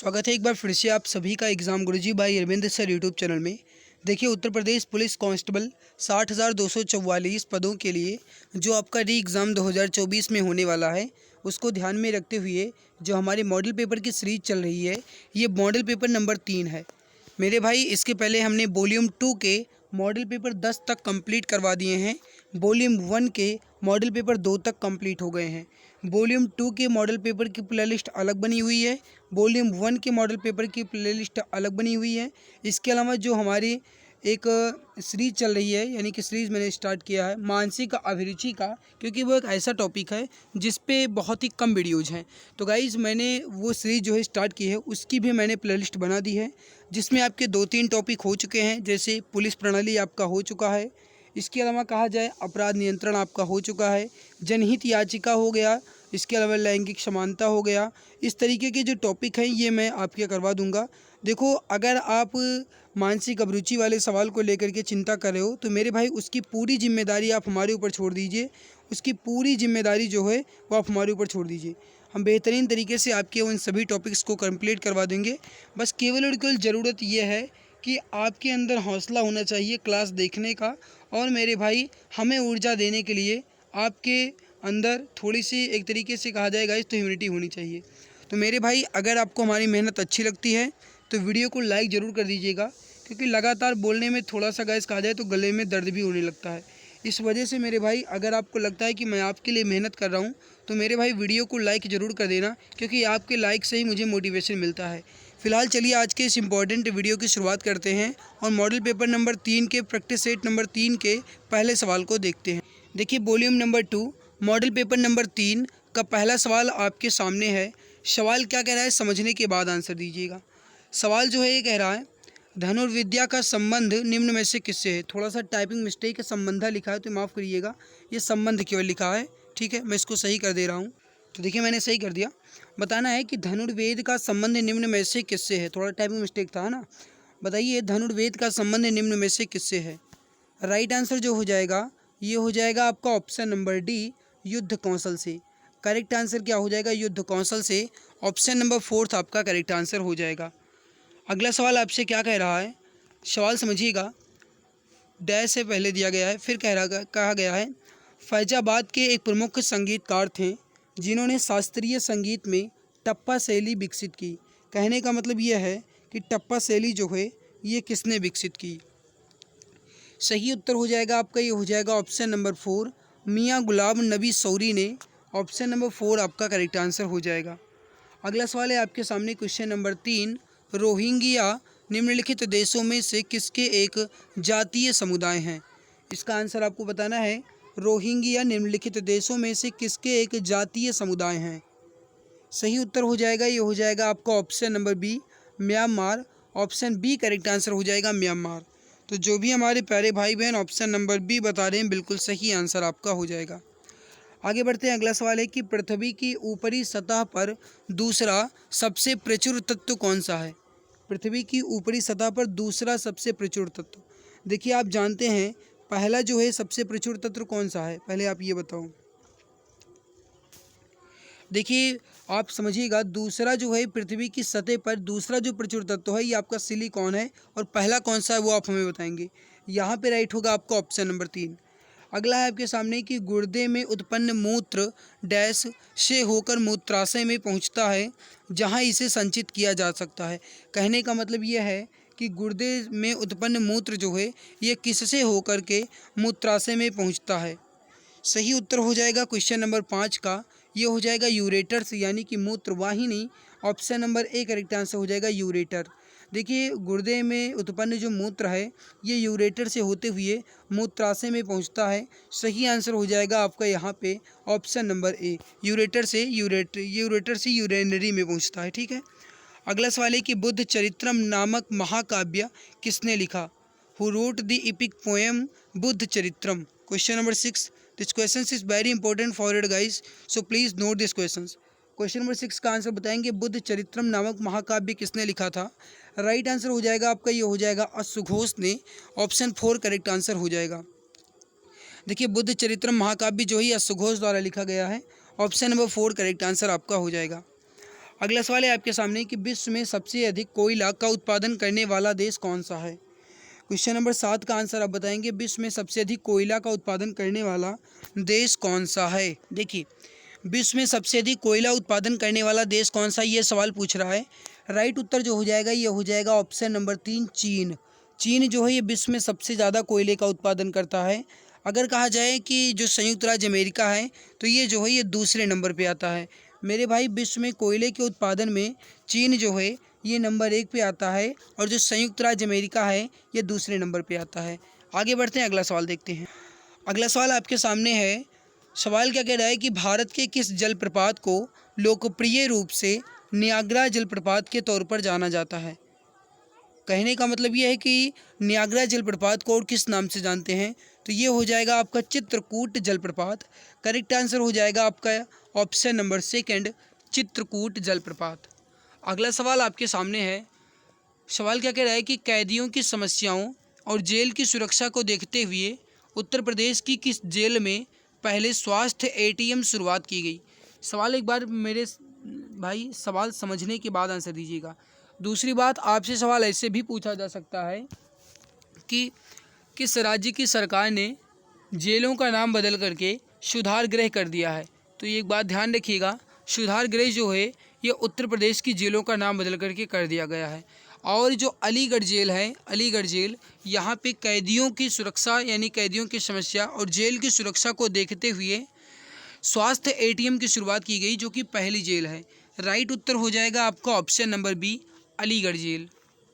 स्वागत है एक बार फिर से आप सभी का एग्ज़ाम गुरुजी भाई अरविंद सर यूट्यूब चैनल में। देखिए, उत्तर प्रदेश पुलिस कांस्टेबल 60,244 पदों के लिए जो आपका री एग्ज़ाम 2024 में होने वाला है, उसको ध्यान में रखते हुए जो हमारी मॉडल पेपर की सीरीज चल रही है, ये मॉडल पेपर नंबर 3 है मेरे भाई। इसके पहले हमने वॉल्यूम 2 के मॉडल पेपर 10 तक कंप्लीट करवा दिए हैं। वॉल्यूम 1 के मॉडल पेपर 2 तक कंप्लीट हो गए हैं। वॉल्यूम 2 के मॉडल पेपर की प्लेलिस्ट अलग बनी हुई है, वॉल्यूम 1 के मॉडल पेपर की प्लेलिस्ट अलग बनी हुई है। इसके अलावा जो हमारी एक सीरीज़ चल रही है, यानी कि सीरीज़ मैंने स्टार्ट किया है मानसिक अभिरुचि का, क्योंकि वो एक ऐसा टॉपिक है जिस पे बहुत ही कम वीडियोज़ हैं। तो गाइज़, मैंने वो सीरीज़ जो है स्टार्ट की है, उसकी भी मैंने प्लेलिस्ट बना दी है, जिसमें आपके 2-3 टॉपिक हो चुके हैं। जैसे पुलिस प्रणाली आपका हो चुका है, इसके अलावा कहा जाए अपराध नियंत्रण आपका हो चुका है, जनहित याचिका हो गया, इसके अलावा लैंगिक समानता हो गया। इस तरीके के जो टॉपिक हैं ये मैं आपके करवा दूंगा। देखो, अगर आप मानसिक अभिरुचि वाले सवाल को लेकर के चिंता कर रहे हो तो मेरे भाई उसकी पूरी जिम्मेदारी आप हमारे ऊपर छोड़ दीजिए। उसकी पूरी जिम्मेदारी जो है वो आप हमारे ऊपर छोड़ दीजिए। हम बेहतरीन तरीके से आपके उन सभी टॉपिक्स को कंप्लीट करवा देंगे। बस केवल और केवल ज़रूरत यह है कि आपके अंदर हौसला होना चाहिए क्लास देखने का, और मेरे भाई हमें ऊर्जा देने के लिए आपके अंदर थोड़ी सी, एक तरीके से कहा जाएगा इस, तो ह्यूमिलिटी होनी चाहिए। तो मेरे भाई, अगर आपको हमारी मेहनत अच्छी लगती है तो वीडियो को लाइक ज़रूर कर दीजिएगा, क्योंकि लगातार बोलने में थोड़ा सा गाइस कहा जाए तो गले में दर्द भी होने लगता है। इस वजह से मेरे भाई, अगर आपको लगता है कि मैं आपके लिए मेहनत कर रहा हूँ तो मेरे भाई वीडियो को लाइक ज़रूर कर देना, क्योंकि आपके लाइक से ही मुझे मोटिवेशन मिलता है। फिलहाल चलिए आज के इस इम्पॉर्टेंट वीडियो की शुरुआत करते हैं और मॉडल पेपर नंबर 3 के प्रैक्टिस सेट नंबर 3 के पहले सवाल को देखते हैं। देखिए, volume number 2 model paper number 3 का पहला सवाल आपके सामने है। सवाल क्या कह रहा है, समझने के बाद आंसर दीजिएगा। सवाल जो है ये कह रहा है, धनुर्विद्या का संबंध निम्न में से किससे है। थोड़ा सा टाइपिंग मिस्टेक है, संबंधा लिखा है तो माफ़ करिएगा, ये संबंध केवल लिखा है, ठीक है। मैं इसको सही कर दे रहा हूँ। तो देखिए, मैंने सही कर दिया। बताना है कि धनुर्वेद का संबंध निम्न में से किससे है। थोड़ा टाइपिंग मिस्टेक था ना। बताइए, धनुर्वेद का संबंध निम्न में से किससे है। राइट आंसर जो हो जाएगा ये हो जाएगा आपका ऑप्शन नंबर डी, युद्ध कौशल से। करेक्ट आंसर क्या हो जाएगा, युद्ध कौशल से। ऑप्शन नंबर 4 आपका करेक्ट आंसर हो जाएगा। अगला सवाल आपसे क्या कह रहा है, सवाल समझिएगा। डैश से पहले दिया गया है, फिर कहा गया है, फैजाबाद के एक प्रमुख संगीतकार थे जिन्होंने शास्त्रीय संगीत में टप्पा शैली विकसित की। कहने का मतलब यह है कि टप्पा शैली जो है ये किसने विकसित की। सही उत्तर हो जाएगा आपका, ये हो जाएगा ऑप्शन नंबर 4, मियाँ गुलाम नबी सौरी ने। ऑप्शन नंबर 4 आपका करेक्ट आंसर हो जाएगा। अगला सवाल है आपके सामने, क्वेश्चन नंबर 3, रोहिंग्या निम्नलिखित देशों में से किसके एक जातीय समुदाय हैं। इसका आंसर आपको बताना है, रोहिंग्या निम्नलिखित देशों में से किसके एक जातीय समुदाय हैं। सही उत्तर हो जाएगा, ये हो जाएगा आपका option number B, Myanmar. Option B correct answer हो जाएगा, म्यांमार। तो जो भी हमारे प्यारे भाई बहन ऑप्शन नंबर बी बता रहे हैं, बिल्कुल सही आंसर आपका हो जाएगा। आगे बढ़ते हैं। अगला सवाल है कि पृथ्वी की ऊपरी सतह पर दूसरा सबसे प्रचुर तत्व कौन सा है। पृथ्वी की ऊपरी सतह पर दूसरा सबसे प्रचुर तत्व। देखिए, आप जानते हैं पहला जो है सबसे प्रचुर तत्व कौन सा है, पहले आप ये बताओ। देखिए, आप समझिएगा, दूसरा जो है पृथ्वी की सतह पर दूसरा जो प्रचुर तत्व है ये आपका सिलिकॉन है, और पहला कौन सा है वो आप हमें बताएंगे। यहाँ पे राइट होगा आपका ऑप्शन नंबर 3। अगला है आपके सामने कि गुर्दे में उत्पन्न मूत्र डैश से होकर मूत्राशय में पहुँचता है, जहाँ इसे संचित किया जा सकता है। कहने का मतलब यह है कि गुर्दे में उत्पन्न मूत्र जो है ये किससे होकर के मूत्राशय में पहुँचता है। सही उत्तर हो जाएगा क्वेश्चन नंबर 5 का, ये हो जाएगा यूरेटर, यानी कि मूत्रवाहिनी। Option number A correct answer हो जाएगा, यूरेटर। देखिए, गुर्दे में उत्पन्न जो मूत्र है ये यूरेटर से होते हुए मूत्राशय में पहुंचता है। सही आंसर हो जाएगा आपका यहाँ पे ऑप्शन नंबर ए, यूरेटर से यूरेनरी में पहुंचता है, ठीक है। अगला सवाल है कि बुद्ध चरित्रम नामक महाकाव्य किसने लिखा। Who wrote the epic poem Buddha Charitam. Question number 6, this question is very important for it guys, so please note this question. Question number 6 का आंसर बताएंगे, बुद्ध चरित्रम नामक महाकाव्य किसने लिखा था। राइट आंसर हो जाएगा आपका, ये हो जाएगा अश्वघोष ने। ऑप्शन 4 करेक्ट आंसर हो जाएगा। देखिए, बुद्ध चरित्रम महाकाव्य जो है अश्वघोष द्वारा लिखा गया है। ऑप्शन नंबर 4 करेक्ट आंसर आपका हो जाएगा। अगला सवाल है आपके सामने कि विश्व में सबसे अधिक कोयला का उत्पादन करने वाला देश कौन सा है। क्वेश्चन नंबर 7 का आंसर आप बताएंगे, विश्व में सबसे अधिक कोयला का उत्पादन करने वाला देश कौन सा है। देखिए, विश्व में सबसे अधिक कोयला उत्पादन करने वाला देश कौन सा, ये सवाल पूछ रहा है। राइट उत्तर जो हो जाएगा ये हो जाएगा ऑप्शन नंबर 3, चीन। चीन जो है ये विश्व में सबसे ज़्यादा कोयले का उत्पादन करता है। अगर कहा जाए कि जो संयुक्त राज्य अमेरिका है तो ये जो है ये दूसरे नंबर पे आता है। मेरे भाई, विश्व में कोयले के उत्पादन में चीन जो है ये नंबर 1 पे आता है और जो संयुक्त राज्य अमेरिका है ये दूसरे नंबर पे आता है। आगे बढ़ते हैं, अगला सवाल देखते हैं। अगला सवाल आपके सामने है। सवाल क्या कह रहा है कि भारत के किस जलप्रपात को लोकप्रिय रूप से नियाग्रा जलप्रपात के तौर पर जाना जाता है। कहने का मतलब ये है कि नियाग्रा जलप्रपात को और किस नाम से जानते हैं, तो ये हो जाएगा आपका चित्रकूट जलप्रपात। करेक्ट आंसर हो जाएगा आपका ऑप्शन नंबर 2, चित्रकूट जलप्रपात। अगला सवाल आपके सामने है। सवाल क्या कह रहा है कि कैदियों की समस्याओं और जेल की सुरक्षा को देखते हुए उत्तर प्रदेश की किस जेल में पहले स्वास्थ्य एटीएम शुरुआत की गई। सवाल एक बार मेरे भाई सवाल समझने के बाद आंसर दीजिएगा। दूसरी बात, आपसे सवाल ऐसे भी पूछा जा सकता है कि किस राज्य की सरकार ने जेलों का नाम बदल करके सुधार गृह कर दिया है। तो ये एक बात ध्यान रखिएगा, सुधार गृह जो है ये उत्तर प्रदेश की जेलों का नाम बदल करके कर दिया गया है। और जो अलीगढ़ जेल है, अलीगढ़ जेल, यहाँ पे कैदियों की सुरक्षा यानी कैदियों की समस्या और जेल की सुरक्षा को देखते हुए स्वास्थ्य एटीएम की शुरुआत की गई, जो कि पहली जेल है। राइट उत्तर हो जाएगा आपका option number B, Aligarh jail.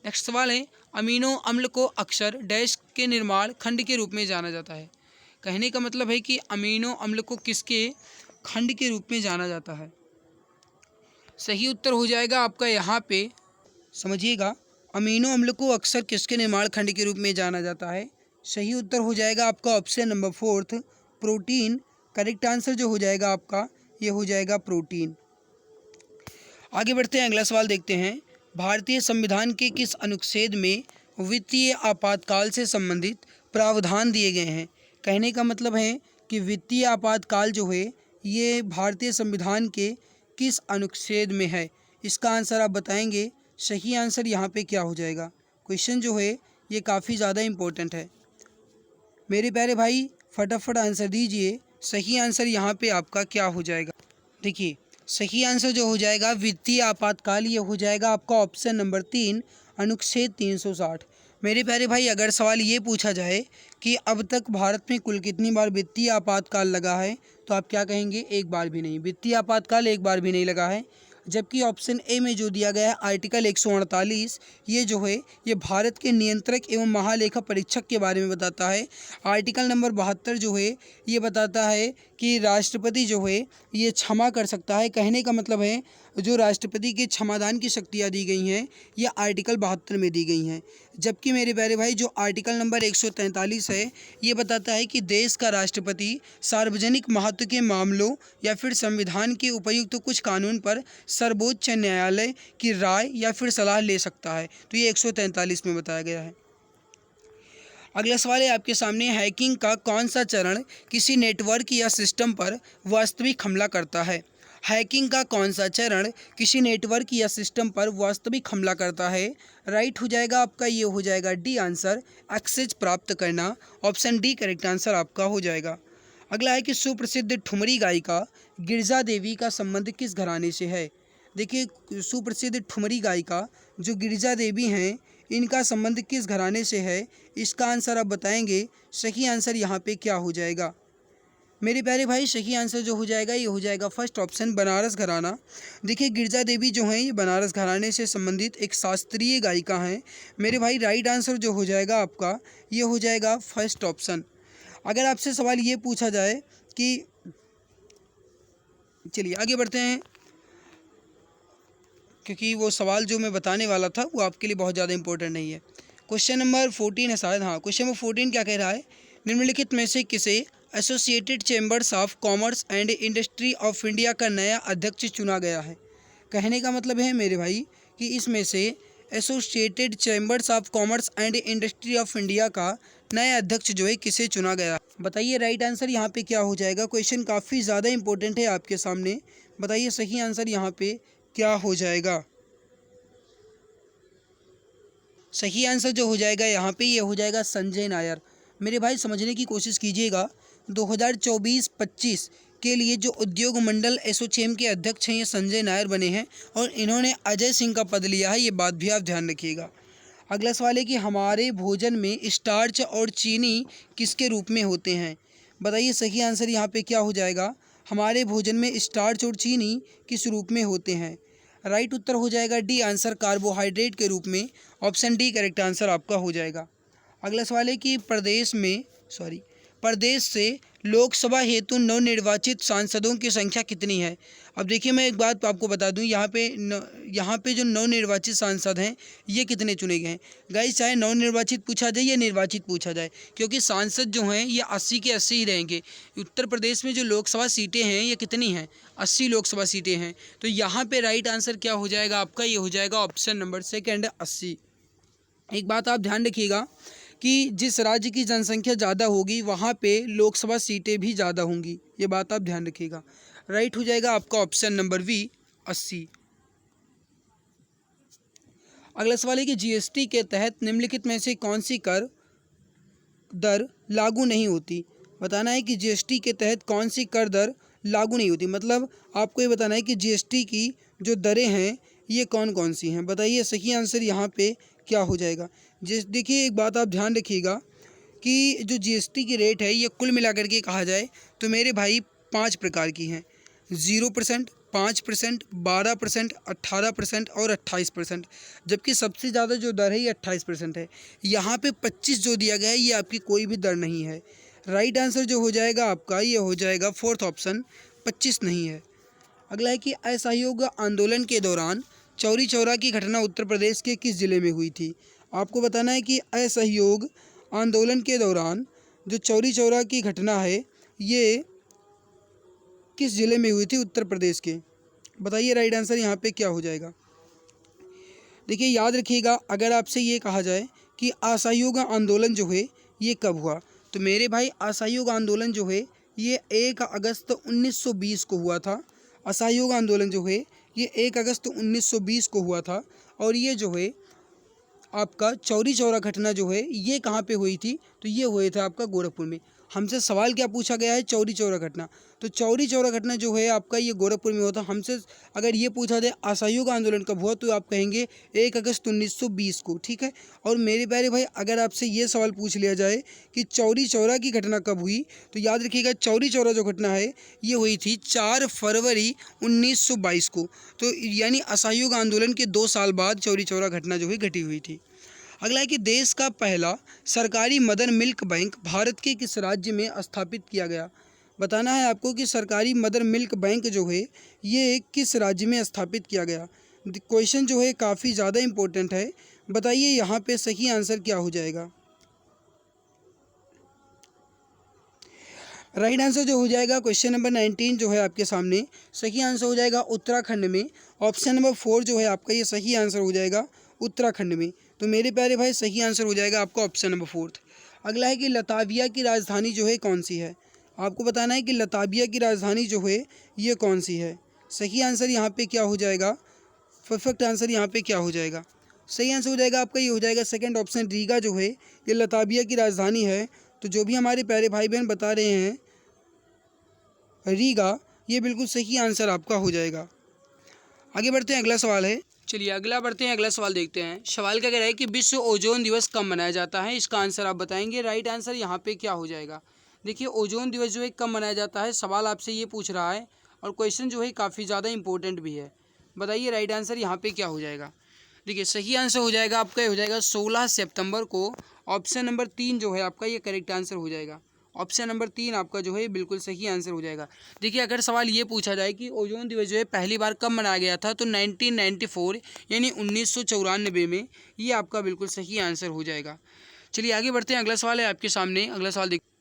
Next सवाल है, अमीनो अम्ल को अक्सर डैश के निर्माण खंड के रूप में जाना जाता है। कहने का मतलब है कि अमीनो अम्ल को किसके खंड के रूप में जाना जाता है। सही उत्तर हो जाएगा आपका यहाँ पे, समझिएगा, अमीनो अम्ल को अक्सर किसके निर्माण खंड के रूप में जाना जाता है। सही उत्तर हो जाएगा आपका option number 4, protein. Correct answer जो हो जाएगा आपका ये हो जाएगा प्रोटीन। आगे बढ़ते हैं, अगला सवाल देखते हैं। भारतीय संविधान के किस अनुच्छेद में वित्तीय आपातकाल से संबंधित प्रावधान दिए गए हैं। कहने का मतलब है कि वित्तीय आपातकाल जो है ये भारतीय संविधान के किस अनुच्छेद में है। इसका आंसर आप बताएंगे। सही आंसर यहाँ पे क्या हो जाएगा। क्वेश्चन जो है ये काफ़ी ज़्यादा इम्पोर्टेंट है मेरे प्यारे भाई, फटाफट आंसर दीजिए। सही आंसर यहाँ पे आपका क्या हो जाएगा। देखिए, सही आंसर जो हो जाएगा वित्तीय आपातकाल, ये हो जाएगा आपका ऑप्शन नंबर 3, अनुच्छेद 360। मेरे प्यारे भाई, अगर सवाल ये पूछा जाए कि अब तक भारत में कुल कितनी बार वित्तीय आपातकाल लगा है, तो आप क्या कहेंगे, एक बार भी नहीं। वित्तीय आपातकाल एक बार भी नहीं लगा है। जबकि ऑप्शन ए में जो दिया गया है आर्टिकल 148, ये जो है ये भारत के नियंत्रक एवं महालेखा परीक्षक के बारे में बताता है। आर्टिकल नंबर 72 जो है ये बताता है कि राष्ट्रपति जो है ये क्षमा कर सकता है। कहने का मतलब है जो राष्ट्रपति के क्षमादान की शक्तियाँ दी गई हैं ये आर्टिकल 72 में दी गई हैं। जबकि मेरे प्यारे भाई जो आर्टिकल नंबर 143 है ये बताता है कि देश का राष्ट्रपति सार्वजनिक महत्व के मामलों या फिर संविधान के उपयुक्त कुछ कानून पर सर्वोच्च न्यायालय की राय या फिर सलाह ले सकता है। तो ये 143 में बताया गया है। अगला सवाल है आपके सामने, हैकिंग का कौन सा चरण किसी नेटवर्क या सिस्टम पर वास्तविक हमला करता है। हैकिंग का कौन सा चरण किसी नेटवर्क या सिस्टम पर वास्तविक हमला करता है। राइट हो जाएगा आपका, ये हो जाएगा डी आंसर, एक्सेस प्राप्त करना। ऑप्शन डी करेक्ट आंसर आपका हो जाएगा। अगला है कि सुप्रसिद्ध ठुमरी गायिका गिरजा देवी का संबंध किस घराने से है। देखिए, सुप्रसिद्ध ठुमरी गायिका जो गिरजा देवी हैं इनका संबंध किस घराने से है, इसका आंसर आप बताएंगे। सही आंसर यहाँ पे क्या हो जाएगा मेरे प्यारे भाई। सही आंसर जो हो जाएगा ये हो जाएगा फर्स्ट ऑप्शन, बनारस घराना। देखिए, गिरजा देवी जो हैं ये बनारस घराने से संबंधित एक शास्त्रीय गायिका हैं मेरे भाई। राइट आंसर जो हो जाएगा आपका ये हो जाएगा फर्स्ट ऑप्शन। अगर आपसे सवाल ये पूछा जाए कि, चलिए आगे बढ़ते हैं क्योंकि वो सवाल जो मैं बताने वाला था वो आपके लिए बहुत ज़्यादा इंपॉर्टेंट नहीं है। क्वेश्चन नंबर 14 है शायद, हाँ क्वेश्चन नंबर 14 क्या कह रहा है, निम्नलिखित में से किसे associated chambers of commerce and industry of India का नया अध्यक्ष चुना गया है। कहने का मतलब है मेरे भाई कि इसमें से associated chambers of commerce and industry of India का नया अध्यक्ष जो है किसे चुना गया। बताइए राइट आंसर यहाँ पे क्या हो जाएगा। क्वेश्चन काफ़ी ज़्यादा इंपॉर्टेंट है आपके सामने, बताइए सही आंसर यहाँ पे क्या हो जाएगा? सही आंसर जो हो जाएगा यहाँ पे ये हो जाएगा संजय नायर। मेरे भाई समझने की कोशिश कीजिएगा, 2024-25 के लिए जो उद्योग मंडल एसोचैम के अध्यक्ष हैं ये संजय नायर बने हैं और इन्होंने अजय सिंह का पद लिया है, ये बात भी आप ध्यान रखिएगा। अगला सवाल है कि हमारे भोजन में स्टार्च और चीनी किसके रूप में होते हैं? बताइए सही आंसर यहाँ पे क्या हो जाएगा? हमारे भोजन में स्टार्च और चीनी किस रूप में होते हैं? राइट उत्तर हो जाएगा डी आंसर, कार्बोहाइड्रेट के रूप में। ऑप्शन डी करेक्ट आंसर आपका हो जाएगा। अगला सवाल है कि प्रदेश से लोकसभा हेतु नवनिर्वाचित सांसदों की संख्या कितनी है? अब देखिए मैं एक बात आपको बता दूं, यहाँ पे जो नवनिर्वाचित सांसद हैं ये कितने चुने गए हैं गाइस, चाहे नवनिर्वाचित पूछा जाए या निर्वाचित पूछा जाए, क्योंकि सांसद जो हैं ये 80 के 80 ही रहेंगे। उत्तर प्रदेश में जो लोकसभा सीटें हैं ये कितनी हैं? 80 लोकसभा सीटें हैं। तो यहाँ पे राइट आंसर क्या हो जाएगा आपका? ये हो जाएगा ऑप्शन नंबर सेकेंड 80। एक बात आप ध्यान रखिएगा कि जिस राज्य की जनसंख्या ज़्यादा होगी वहाँ पे लोकसभा सीटें भी ज़्यादा होंगी, ये बात आप ध्यान रखिएगा। राइट हो जाएगा आपका ऑप्शन नंबर बी 80। अगला सवाल है कि जीएसटी के तहत निम्नलिखित में से कौन सी कर दर लागू नहीं होती? बताना है कि जीएसटी के तहत कौन सी कर दर लागू नहीं होती, मतलब आपको ये बताना है कि जीएसटी की जो दरें हैं ये कौन कौन सी हैं। बताइए सही आंसर यहाँ पे क्या हो जाएगा? देखिए एक बात आप ध्यान रखिएगा कि जो जीएसटी की रेट है ये कुल मिलाकर के कहा जाए तो मेरे भाई 5 प्रकार की हैं, 0%, 5%, 12%, 18% और 28%, जबकि सबसे ज़्यादा जो दर है ये 28% है। यहाँ पे 25 जो दिया गया है ये आपकी कोई भी दर नहीं है। राइट आंसर जो हो जाएगा आपका ये हो जाएगा फोर्थ ऑप्शन, 25 नहीं है। अगला है कि असहयोग आंदोलन के दौरान चौरी चौरा की घटना उत्तर प्रदेश के किस ज़िले में हुई थी? आपको बताना है कि असहयोग आंदोलन के दौरान जो चौरी चौरा की घटना है ये किस ज़िले में हुई थी उत्तर प्रदेश के? बताइए राइट आंसर यहाँ पे क्या हो जाएगा? देखिए याद रखिएगा, अगर आपसे ये कहा जाए कि असहयोग आंदोलन जो है ये कब हुआ, तो मेरे भाई असहयोग आंदोलन जो है ये 1 अगस्त 1920 को हुआ था। असहयोग आंदोलन जो है ये 1 अगस्त 1920 को हुआ था और ये जो है आपका चौरी चौरा घटना जो है ये कहाँ पे हुई थी? तो ये हुए थे आपका गोरखपुर में। हमसे सवाल क्या पूछा गया है? चौरी चौरा घटना। तो चौरी चौरा घटना जो है आपका ये गोरखपुर में हुआ था। हमसे अगर ये पूछा जाए असहयोग आंदोलन कब हुआ तो आप कहेंगे 1 अगस्त 1920 को, ठीक है। और मेरे प्यारे भाई अगर आपसे ये सवाल पूछ लिया जाए कि चौरी चौरा की घटना कब हुई तो याद रखिएगा चौरी चौरा जो घटना है ये हुई थी 4 फरवरी 1922 को। तो यानी असहयोग आंदोलन के 2 साल बाद चौरी चौरा घटना जो है घटी हुई थी। अगला है कि देश का पहला सरकारी मदर मिल्क बैंक भारत के किस राज्य में स्थापित किया गया? बताना है आपको कि सरकारी मदर मिल्क बैंक जो है ये किस राज्य में स्थापित किया गया। क्वेश्चन जो है काफ़ी ज़्यादा इम्पोर्टेंट है। बताइए यहाँ पे सही आंसर क्या हो जाएगा? राइट आंसर जो हो जाएगा क्वेश्चन नंबर 19 जो है आपके सामने सही आंसर हो जाएगा उत्तराखंड में। ऑप्शन नंबर 4 जो है आपका ये सही आंसर हो जाएगा उत्तराखंड में। तो मेरे प्यारे भाई सही आंसर हो जाएगा आपका ऑप्शन नंबर 4। अगला है कि लताविया की राजधानी जो है कौन सी है? आपको बताना है कि लताविया की राजधानी जो है ये कौन सी है। सही आंसर यहाँ पे क्या हो जाएगा? परफेक्ट आंसर यहाँ पे क्या हो जाएगा? सही आंसर हो जाएगा आपका ये हो जाएगा सेकंड ऑप्शन, रीगा जो है ये लताविया की राजधानी है। तो जो भी हमारे प्यारे भाई बहन बता रहे हैं रीगा, ये बिल्कुल सही आंसर आपका हो जाएगा। आगे बढ़ते हैं, अगला सवाल है। चलिए अगला सवाल देखते हैं। सवाल क्या कह रहा है कि विश्व ओजोन दिवस कब मनाया जाता है? इसका आंसर आप बताएंगे। राइट आंसर यहाँ पे क्या हो जाएगा? देखिए ओजोन दिवस जो है कब मनाया जाता है, सवाल आपसे ये पूछ रहा है और क्वेश्चन जो है काफ़ी ज़्यादा इंपॉर्टेंट भी है। बताइए राइट आंसर यहाँ पे क्या हो जाएगा? देखिए सही आंसर हो जाएगा आपका ये हो जाएगा 16 सितंबर को। ऑप्शन नंबर 3 जो है आपका ये करेक्ट आंसर हो जाएगा। ऑप्शन नंबर 3 आपका जो है बिल्कुल सही आंसर हो जाएगा। देखिए अगर सवाल ये पूछा जाए कि ओजोन दिवस जो है पहली बार कब मनाया गया था तो 1994 यानी 1994 में, ये आपका बिल्कुल सही आंसर हो जाएगा। चलिए आगे बढ़ते हैं, अगला सवाल है आपके सामने।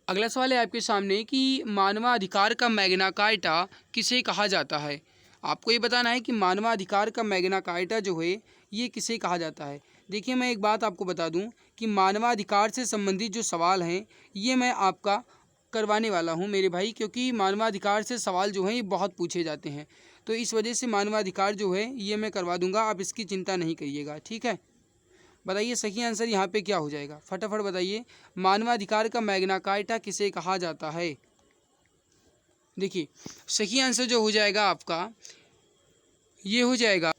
अगला सवाल है आपके सामने कि मानवाधिकार का मैग्ना कार्टा किसे कहा जाता है? आपको ये बताना है कि मानवाधिकार का मैग्ना कार्टा जो है ये किसे कहा जाता है। देखिए मैं एक बात आपको बता दूं कि मानवाधिकार से संबंधित जो सवाल हैं ये मैं आपका करवाने वाला हूं मेरे भाई, क्योंकि मानवाधिकार से सवाल जो हैं ये बहुत पूछे जाते हैं। तो इस वजह से मानवाधिकार जो है ये मैं करवा दूंगा, आप इसकी चिंता नहीं करिएगा, ठीक है। बताइए सही आंसर यहाँ पे क्या हो जाएगा, फटाफट बताइए। मानवाधिकार का मैग्ना कार्टा किसे कहा जाता है? देखिए सही आंसर जो हो जाएगा आपका ये हो जाएगा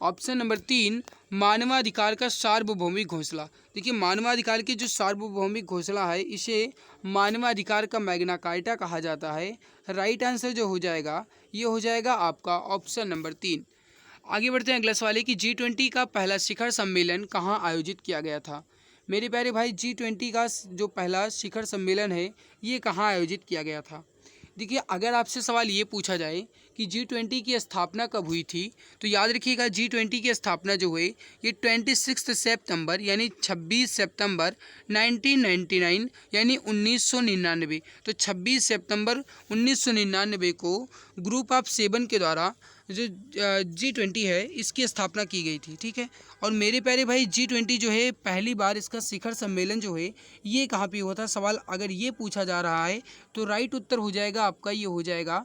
ऑप्शन नंबर 3, मानवाधिकार का सार्वभौमिक घोषणा। देखिए मानवाधिकार की जो सार्वभौमिक घोषणा है इसे मानवाधिकार का मैग्ना कार्टा कहा जाता है। राइट आंसर जो हो जाएगा ये हो जाएगा आपका ऑप्शन नंबर 3। आगे बढ़ते हैं अगला सवाल है कि G20 का पहला शिखर सम्मेलन कहाँ आयोजित किया गया था? मेरे प्यारे भाई G20 का जो पहला शिखर सम्मेलन है ये कहाँ आयोजित किया गया था? देखिए अगर आपसे सवाल ये पूछा जाए कि G20 की स्थापना कब हुई थी, तो याद रखिएगा G20 की स्थापना जो हुई ये 26 सितंबर यानी 26 सितंबर 1999 यानी 1999। तो 26 सितंबर 1999 को ग्रुप ऑफ 7 के द्वारा जो G20 है इसकी स्थापना की गई थी, ठीक है। और मेरे प्यारे भाई G20 जो है पहली बार इसका शिखर सम्मेलन जो है ये कहाँ पे हुआ था, सवाल अगर ये पूछा जा रहा है तो राइट उत्तर हो जाएगा आपका ये हो जाएगा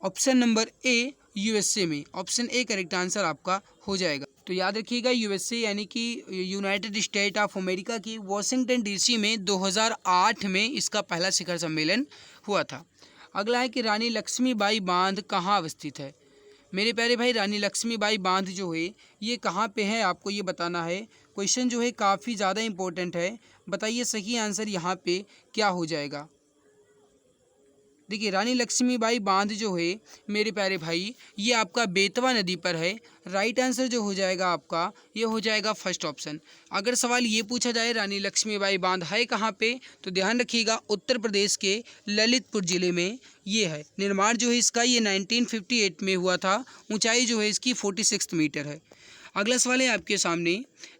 ऑप्शन नंबर ए USA में। ऑप्शन ए करेक्ट आंसर आपका हो जाएगा। तो याद रखिएगा USA यानी कि यूनाइटेड स्टेट ऑफ अमेरिका की वॉशिंगटन DC में 2008 में इसका पहला शिखर सम्मेलन हुआ था। अगला है कि रानी लक्ष्मीबाई बांध कहाँ अवस्थित है? मेरे प्यारे भाई रानी लक्ष्मीबाई बांध जो है ये कहाँ पे है आपको ये बताना है। क्वेश्चन जो है काफ़ी ज़्यादा इम्पोर्टेंट है, बताइए सही आंसर यहाँ पे क्या हो जाएगा। देखिए रानी लक्ष्मीबाई बांध जो है मेरे प्यारे भाई ये आपका बेतवा नदी पर है। राइट आंसर जो हो जाएगा आपका ये हो जाएगा फर्स्ट ऑप्शन। अगर सवाल ये पूछा जाए रानी लक्ष्मीबाई बांध है कहाँ पे, तो ध्यान रखिएगा उत्तर प्रदेश के ललितपुर ज़िले में ये है। निर्माण जो है इसका ये 1958 में हुआ था। ऊंचाई जो है इसकी 46 मीटर है। अगला सवाल है आपके सामने,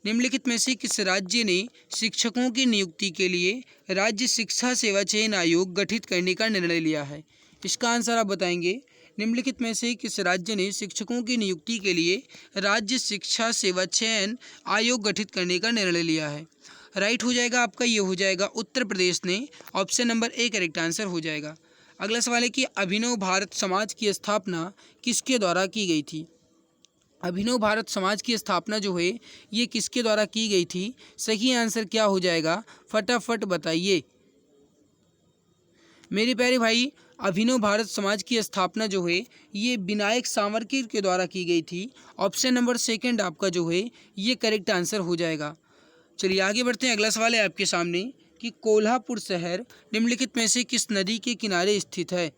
निम्नलिखित में से किस राज्य ने शिक्षकों की नियुक्ति के लिए राज्य शिक्षा सेवा चयन आयोग गठित करने का निर्णय लिया है? इसका आंसर आप बताएंगे। निम्नलिखित में से किस राज्य ने शिक्षकों की नियुक्ति के लिए राज्य शिक्षा सेवा चयन आयोग गठित करने का निर्णय लिया है? राइट हो जाएगा आपका ये हो जाएगा उत्तर प्रदेश ने। Option number A correct answer हो जाएगा। अगला सवाल है कि अभिनव भारत समाज की स्थापना किसके द्वारा की गई थी? अभिनव भारत समाज की स्थापना जो है ये किसके द्वारा की गई थी? सही आंसर क्या हो जाएगा फटाफट बताइए। मेरे प्यारे भाई अभिनव भारत समाज की स्थापना जो है ये विनायक सावरकर के द्वारा की गई थी। ऑप्शन नंबर सेकंड आपका जो है ये करेक्ट आंसर हो जाएगा। चलिए आगे बढ़ते हैं। अगला सवाल है आपके सामने कि कोल्हापुर शहर निम्नलिखित में से किस नदी के किनारे स्थित है?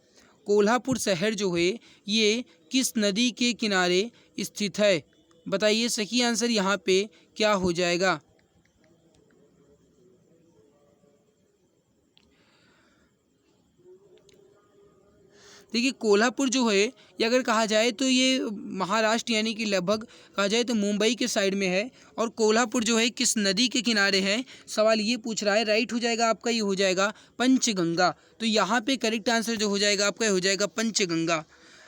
कोल्हापुर शहर जो है ये किस नदी के किनारे स्थित है? बताइए सही आंसर यहाँ पे क्या हो जाएगा। देखिए कोल्हापुर जो है ये अगर कहा जाए तो ये महाराष्ट्र यानी कि लगभग कहा जाए तो मुंबई के साइड में है। और कोल्हापुर जो है किस नदी के किनारे है, सवाल ये पूछ रहा है। राइट हो जाएगा आपका ये हो जाएगा पंचगंगा। तो यहाँ पे करेक्ट आंसर जो हो जाएगा आपका हो जाएगा पंचगंगा।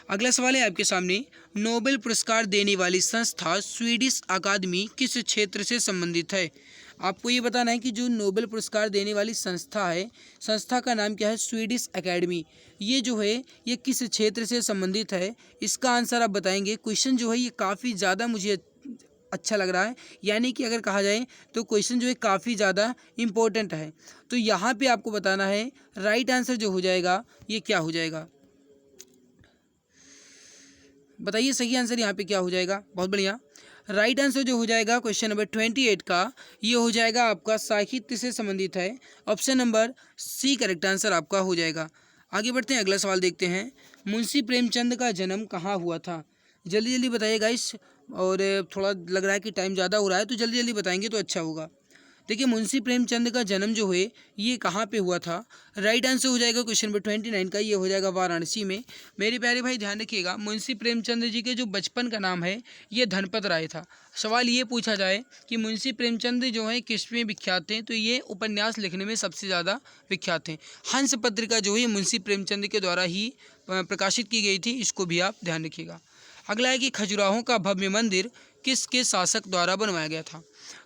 अगला सवाल है आपके सामने, नोबेल पुरस्कार देने वाली संस्था स्वीडिश अकादमी किस क्षेत्र से संबंधित है? आपको ये बताना है कि जो नोबेल पुरस्कार देने वाली संस्था है, संस्था का नाम क्या है? Swedish academy. ये जो है ये किस क्षेत्र से संबंधित है, इसका आंसर आप बताएंगे। क्वेश्चन जो है ये काफ़ी ज़्यादा मुझे अच्छा लग रहा है, यानी कि अगर कहा जाए तो क्वेश्चन जो है काफ़ी ज़्यादा इम्पोर्टेंट है। तो यहाँ पे आपको बताना है राइट आंसर जो हो जाएगा ये क्या हो जाएगा। बताइए सही आंसर यहाँ पे क्या हो जाएगा। बहुत बढ़िया। राइट आंसर जो हो जाएगा क्वेश्चन नंबर 28 का ये हो जाएगा आपका साहित्य से संबंधित है। Option number C correct answer आपका हो जाएगा। आगे बढ़ते हैं, अगला सवाल देखते हैं। मुंशी प्रेमचंद का जन्म कहाँ हुआ था? जल्दी जल्दी बताइए गाइस, और थोड़ा लग रहा है कि टाइम ज़्यादा हो रहा है तो जल्दी जल्दी बताएंगे तो अच्छा होगा। देखिए मुंशी प्रेमचंद का जन्म जो है ये कहाँ पे हुआ था? राइट आंसर हो जाएगा क्वेश्चन नंबर 29 का ये हो जाएगा वाराणसी में। मेरे प्यारे भाई ध्यान रखिएगा, मुंशी प्रेमचंद जी के जो बचपन का नाम है ये धनपत राय था। सवाल ये पूछा जाए कि मुंशी प्रेमचंद जो है किस में विख्यात हैं, तो ये उपन्यास लिखने में सबसे ज़्यादा विख्यात हैं। हंस पत्रिका जो है मुंशी प्रेमचंद के द्वारा ही प्रकाशित की गई थी, इसको भी आप ध्यान रखिएगा। अगला है कि खजुराहों का भव्य मंदिर किसके शासक द्वारा बनवाया गया था?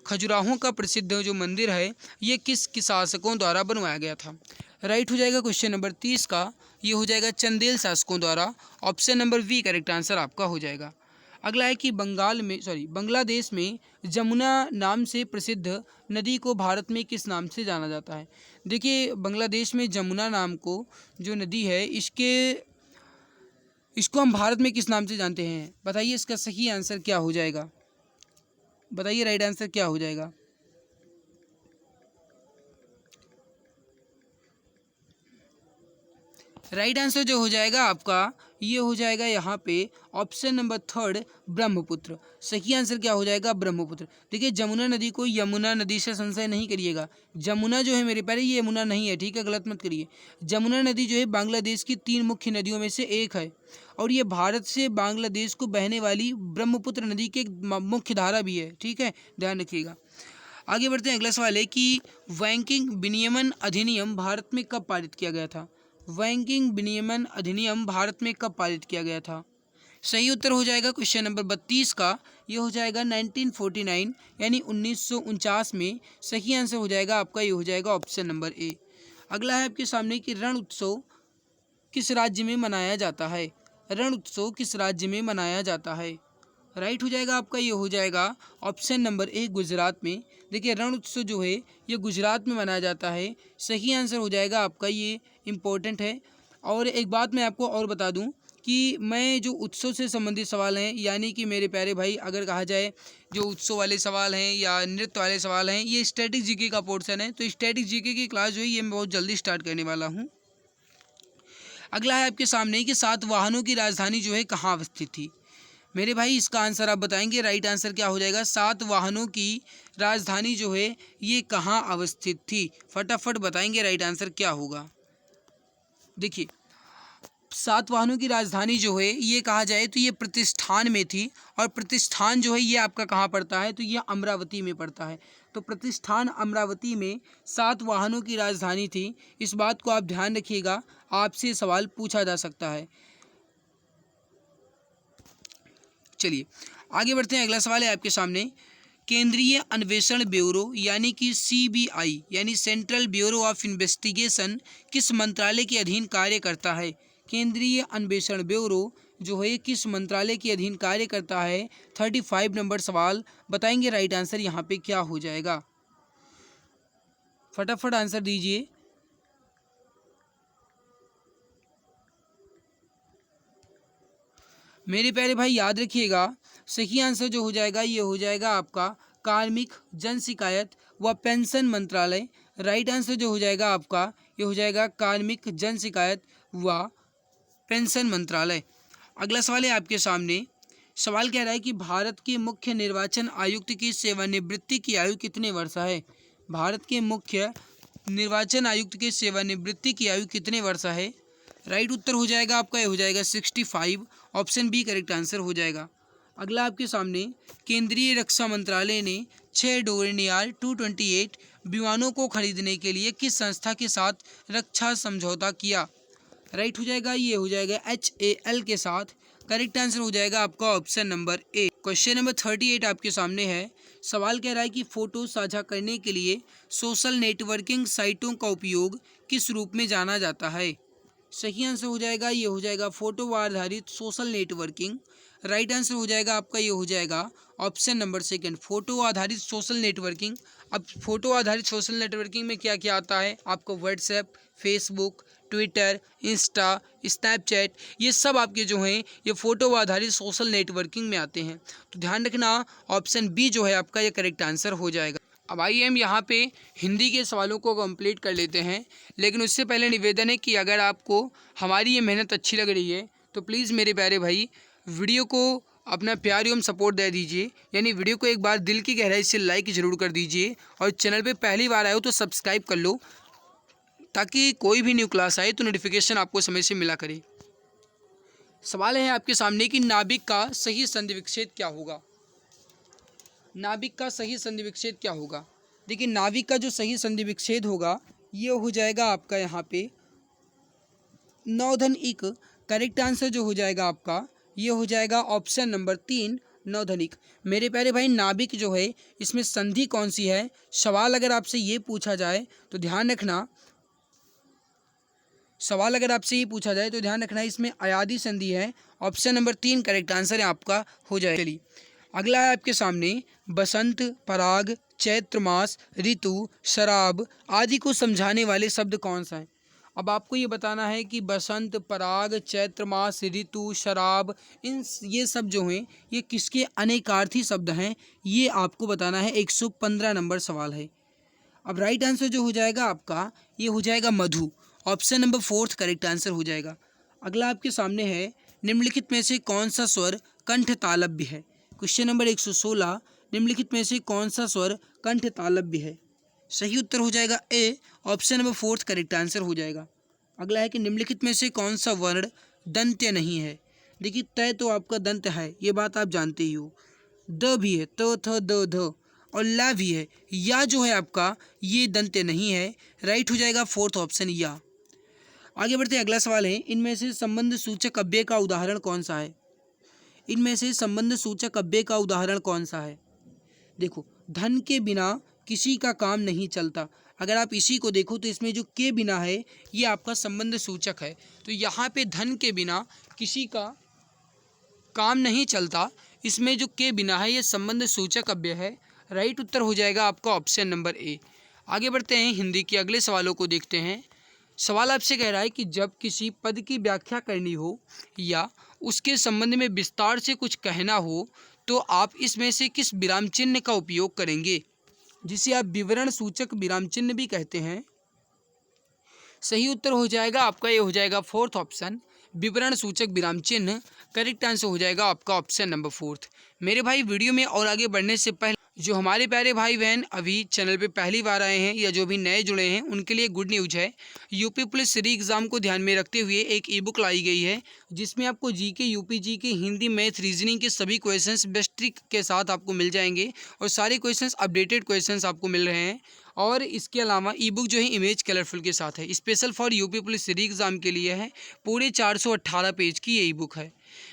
खजुराहों का प्रसिद्ध जो मंदिर है ये किस शासकों द्वारा बनवाया गया था? राइट हो जाएगा क्वेश्चन नंबर 30 का ये हो जाएगा चंदेल शासकों द्वारा। Option number B correct answer आपका हो जाएगा। अगला है कि बांग्लादेश में जमुना नाम से प्रसिद्ध नदी को भारत में किस नाम से जाना जाता है। देखिए बांग्लादेश में जमुना नाम को जो नदी है इसको हम भारत में किस नाम से जानते हैं, बताइए इसका सही आंसर क्या हो जाएगा। बताइए राइट आंसर क्या हो जाएगा। राइट आंसर जो हो जाएगा आपका ये हो जाएगा यहाँ पे ऑप्शन नंबर थर्ड ब्रह्मपुत्र। सही आंसर क्या हो जाएगा, ब्रह्मपुत्र। देखिए जमुना नदी को यमुना नदी से संशय नहीं करिएगा। जमुना जो है मेरे प्यारे ये यमुना नहीं है, ठीक है, गलत मत करिए। जमुना नदी जो है बांग्लादेश की 3 मुख्य नदियों में से एक है और ये भारत से बांग्लादेश को बहने वाली ब्रह्मपुत्र नदी की मुख्य धारा भी है, ठीक है, ध्यान रखिएगा। आगे बढ़ते हैं। अगला सवाल है कि बैंकिंग विनियमन अधिनियम भारत में कब पारित किया गया था। बैंकिंग विनियमन अधिनियम भारत में कब पारित किया गया था। सही उत्तर हो जाएगा क्वेश्चन नंबर 32 का, ये हो जाएगा 1949 यानी 1949 में। सही आंसर हो जाएगा आपका, ये हो जाएगा ऑप्शन नंबर ए। अगला है आपके सामने कि रण उत्सव किस राज्य में मनाया जाता है। रण उत्सव किस राज्य में मनाया जाता है। राइट हो जाएगा आपका, ये हो जाएगा ऑप्शन नंबर ए गुजरात में। देखिए रण उत्सव जो है ये गुजरात में मनाया जाता है। सही आंसर हो जाएगा आपका, ये इम्पोर्टेंट है। और एक बात मैं आपको और बता दूं कि मैं जो उत्सव से संबंधित सवाल हैं, यानी कि मेरे प्यारे भाई अगर कहा जाए जो उत्सव वाले सवाल हैं या नृत्य वाले सवाल हैं, ये स्टैटिक जीके का पोर्शन है। तो स्टैटिक जीके की क्लास जो है ये मैं बहुत जल्दी स्टार्ट करने वाला हूँ। अगला है आपके सामने कि सातवाहनों की राजधानी जो है कहाँ अवस्थित थी। मेरे भाई इसका आंसर आप बताएंगे। राइट आंसर क्या हो जाएगा, सातवाहनों की राजधानी जो है ये कहाँ अवस्थित थी। फटाफट बताएंगे राइट आंसर क्या होगा। देखिए सातवाहनों की राजधानी जो है ये कहा जाए तो ये प्रतिष्ठान में थी और प्रतिष्ठान जो है ये आपका कहाँ पड़ता है, तो ये अमरावती में पड़ता है। तो प्रतिष्ठान अमरावती में सातवाहनों की राजधानी थी। इस बात को आप ध्यान रखिएगा, आपसे सवाल पूछा जा सकता है। चलिए आगे बढ़ते हैं। अगला सवाल है आपके सामने, केंद्रीय अन्वेषण ब्यूरो यानी कि सीबीआई यानी सेंट्रल ब्यूरो ऑफ इन्वेस्टिगेशन किस मंत्रालय के अधीन कार्य करता है। केंद्रीय अन्वेषण ब्यूरो जो है किस मंत्रालय के अधीन कार्य करता है। 35 नंबर सवाल, बताएंगे राइट आंसर यहाँ पे क्या हो जाएगा। फटाफट आंसर दीजिए। मेरे प्यारे भाई याद रखिएगा, सही आंसर जो हो जाएगा ये हो जाएगा आपका कार्मिक जन शिकायत व पेंशन मंत्रालय। राइट आंसर जो हो जाएगा आपका ये हो जाएगा कार्मिक जन शिकायत व पेंशन मंत्रालय। अगला सवाल है आपके सामने। सवाल कह रहा है कि भारत के मुख्य निर्वाचन आयुक्त की सेवानिवृत्ति की आयु कितने वर्ष है। भारत के मुख्य निर्वाचन आयुक्त के सेवानिवृत्ति की आयु कितने वर्ष है। राइट उत्तर हो जाएगा आपका, ये हो जाएगा 65। ऑप्शन बी करेक्ट आंसर हो जाएगा। अगला आपके सामने, केंद्रीय रक्षा मंत्रालय ने 6 डोरनियर 228 विमानों को खरीदने के लिए किस संस्था के साथ रक्षा समझौता किया। राइट हो जाएगा, ये हो जाएगा HAL के साथ। करेक्ट आंसर हो जाएगा आपका ऑप्शन नंबर ए। क्वेश्चन नंबर 38 आपके सामने है। सवाल कह रहा है कि फ़ोटो साझा करने के लिए सोशल नेटवर्किंग साइटों का उपयोग किस रूप में जाना जाता है। सही आंसर हो जाएगा, ये हो जाएगा फोटो आधारित सोशल नेटवर्किंग। राइट आंसर हो जाएगा आपका, ये हो जाएगा ऑप्शन नंबर सेकंड, फोटो आधारित सोशल नेटवर्किंग। अब फोटो आधारित सोशल नेटवर्किंग में क्या क्या आता है आपको, WhatsApp, Facebook, Twitter, Insta, Snapchat, ये सब आपके जो हैं ये फ़ोटो आधारित सोशल नेटवर्किंग में आते हैं। तो ध्यान रखना ऑप्शन बी जो है आपका ये करेक्ट आंसर हो जाएगा। अब आइए हम यहाँ पे हिंदी के सवालों को कंप्लीट कर लेते हैं, लेकिन उससे पहले निवेदन है कि अगर आपको हमारी ये मेहनत अच्छी लग रही है तो प्लीज़ मेरे प्यारे भाई वीडियो को अपना प्यार एवं सपोर्ट दे दीजिए, यानी वीडियो को एक बार दिल की गहराई से लाइक ज़रूर कर दीजिए और चैनल पे पहली बार आए हो तो सब्सक्राइब कर लो ताकि कोई भी न्यू क्लास आए तो नोटिफिकेशन आपको समय से मिला करे। सवाल है आपके सामने कि नाभिक का सही संधि विच्छेद क्या होगा। नाभिक का सही संधि विच्छेद क्या होगा। देखिए नाभिक का जो सही संधि विच्छेद होगा ये हो जाएगा आपका यहाँ पे नौधनिक। करेक्ट आंसर जो हो जाएगा आपका ये हो जाएगा ऑप्शन नंबर 3 नौधनिक। मेरे प्यारे भाई नाभिक जो है इसमें संधि कौन सी है, सवाल अगर आपसे ये पूछा जाए तो ध्यान रखना सवाल अगर आपसे ये पूछा जाए तो ध्यान रखना है इसमें अयादी संधि है। ऑप्शन नंबर 3 करेक्ट आंसर है आपका हो जाए। चलिए अगला है आपके सामने बसंत, पराग, चैत्र मास, ऋतु, शराब आदि को समझाने वाले शब्द कौन सा है। अब आपको ये बताना है कि बसंत, पराग, चैत्र मास, ऋतु, शराब ये सब जो हैं ये किसके अनेकार्थी शब्द हैं, ये आपको बताना है। 115 नंबर सवाल है। अब राइट आंसर जो हो जाएगा आपका ये हो जाएगा मधु। ऑप्शन नंबर 4 करेक्ट आंसर हो जाएगा। अगला आपके सामने है निम्नलिखित में से कौन सा स्वर कंठ तालव्य है। क्वेश्चन नंबर 116 निम्नलिखित में से कौन सा स्वर कंठ तालव्य है। सही उत्तर हो जाएगा ए। ऑप्शन नंबर 4 करेक्ट आंसर हो जाएगा। अगला है कि निम्नलिखित में से कौन सा वर्ण दंत्य नहीं है। देखिए तय तो आपका दंत है, ये बात आप जानते ही हो। द भी है, त थ द ध, और ला भी है। या जो है आपका ये दंत्य नहीं है। राइट हो जाएगा 4th ऑप्शन या। आगे बढ़ते हैं, अगला सवाल है इनमें से संबंध सूचक अव्यय का उदाहरण कौन सा है। इनमें से संबंध सूचक अव्यय का उदाहरण कौन सा है। देखो धन के बिना किसी का काम नहीं चलता। अगर आप इसी को देखो तो इसमें जो के बिना है ये आपका संबंध सूचक है। तो यहाँ पे धन के बिना किसी का काम नहीं चलता, इसमें जो के बिना है ये संबंध सूचक अव्यय है। राइट उत्तर हो जाएगा आपका ऑप्शन नंबर ए। आगे बढ़ते हैं, हिंदी के अगले सवालों को देखते हैं। सवाल आपसे कह रहा है कि जब किसी पद की व्याख्या करनी हो या उसके संबंध में विस्तार से कुछ कहना हो तो आप इसमें से किस विराम चिन्ह का उपयोग करेंगे, जिसे आप विवरण सूचक विराम चिन्ह भी कहते हैं। सही उत्तर हो जाएगा आपका ये हो जाएगा 4th ऑप्शन विवरण सूचक विराम चिन्ह। करेक्ट आंसर हो जाएगा आपका ऑप्शन नंबर 4th। मेरे भाई वीडियो में और आगे बढ़ने से पहले जो हमारे प्यारे भाई बहन अभी चैनल पे पहली बार आए हैं या जो भी नए जुड़े हैं उनके लिए गुड न्यूज़ है। यूपी पुलिस री एग्ज़ाम को ध्यान में रखते हुए एक ई बुक लाई गई है जिसमें आपको GK, UP GK, Hindi, math, reasoning के सभी क्वेश्चंस बेस्ट ट्रिक के साथ आपको मिल जाएंगे और सारे क्वेश्चंस अपडेटेड क्वेश्चंस आपको मिल रहे हैं। और इसके अलावा ई बुक जो है इमेज कलरफुल के साथ है, स्पेशल फॉर यूपी पुलिस री एग्ज़ाम के लिए है। पूरे 418 पेज की ये ई बुक है